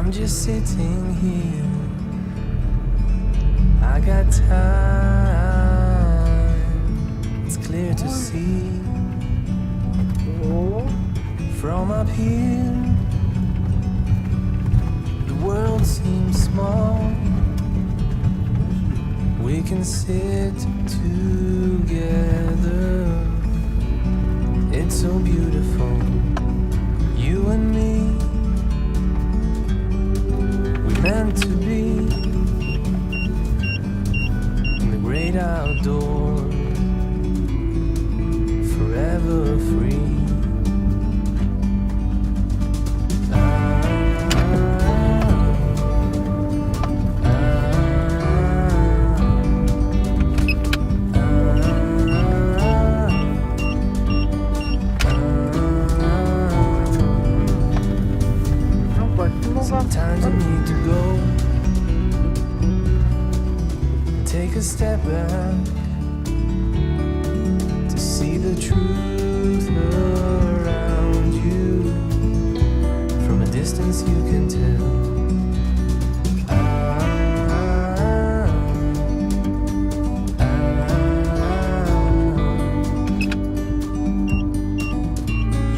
I'm just sitting here. I got time. It's clear to see from up here. The world seems small. We can sit together. It's so beautiful, you and me. We're meant to be in the great outdoors, forever free. Sometimes I need to go and take a step back to see the truth around you. From a distance you can tell.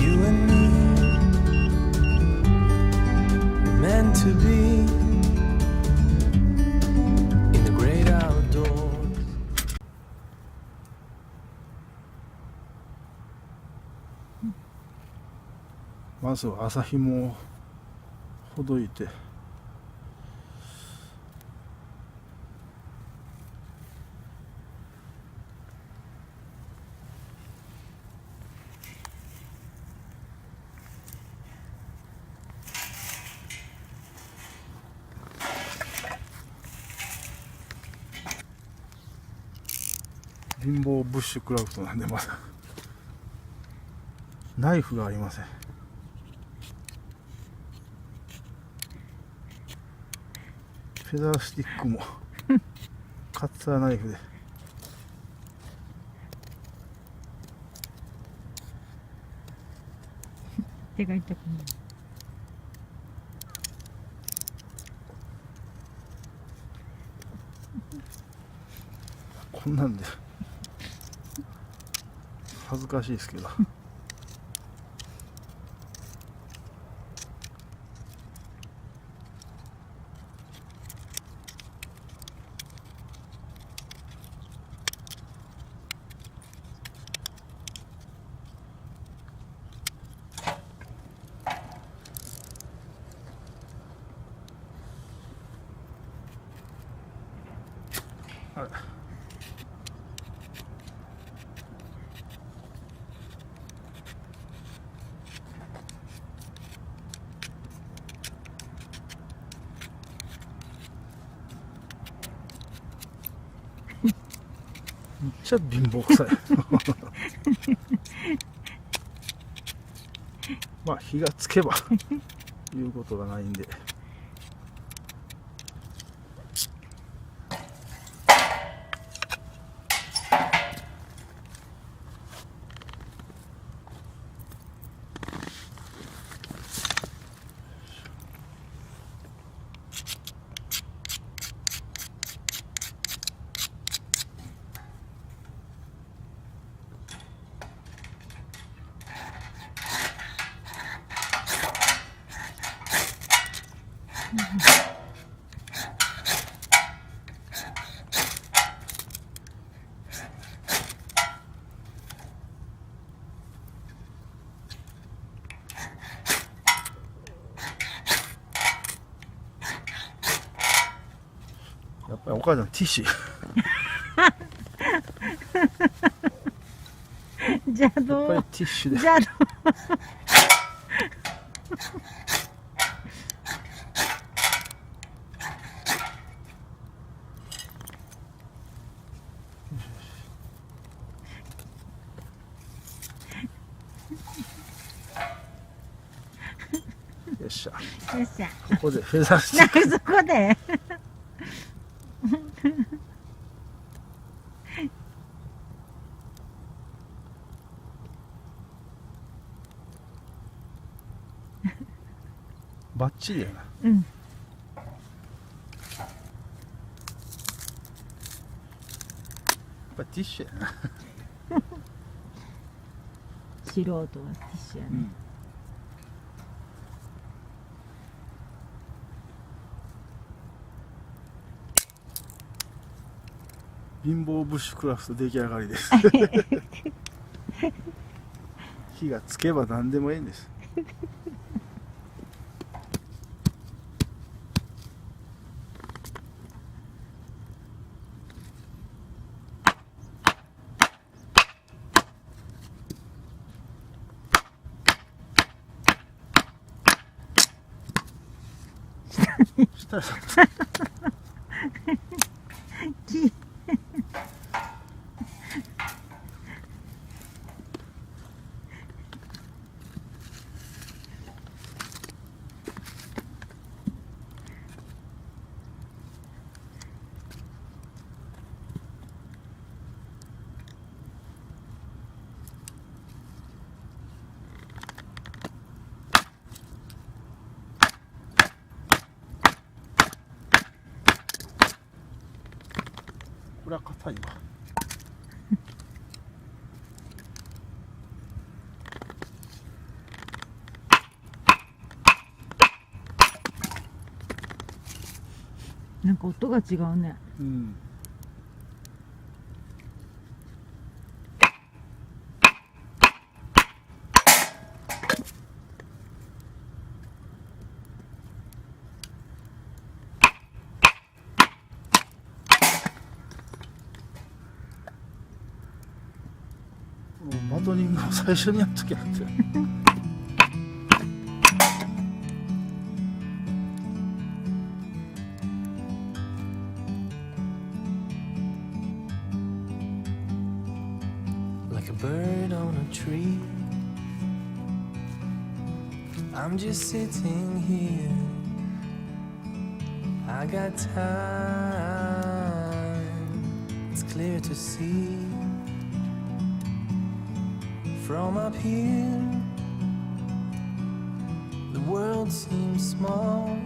You and me meant to be in the great outdoors. まずは朝ひもをほどいて、貧乏ブッシュクラフトなんでまだナイフがありません。フェザースティックもカッターナイフで手が痛くなる。こんなんで恥ずかしいですけどはい。めっちゃ貧乏くさいまあ火がつけばいうことがないんで、やっぱりお母さんティッシュ邪道。やっぱりティッシュで邪道。よっしゃ、よっしゃ。ここでフェザースティックなんかそこで。バッチリやな。うん。やっぱティッシュやな。素人はティッシュやね。貧乏ブッシュクラフト出来上がりです。火がつけば何でもいいんです。したら木。これは硬いわ。なんか音が違うね。うん。バトニングを最初にやっときゃって。Like a bird on a tree, I'm just sitting here. I got time, it's clear to see. From up here, the world seems small.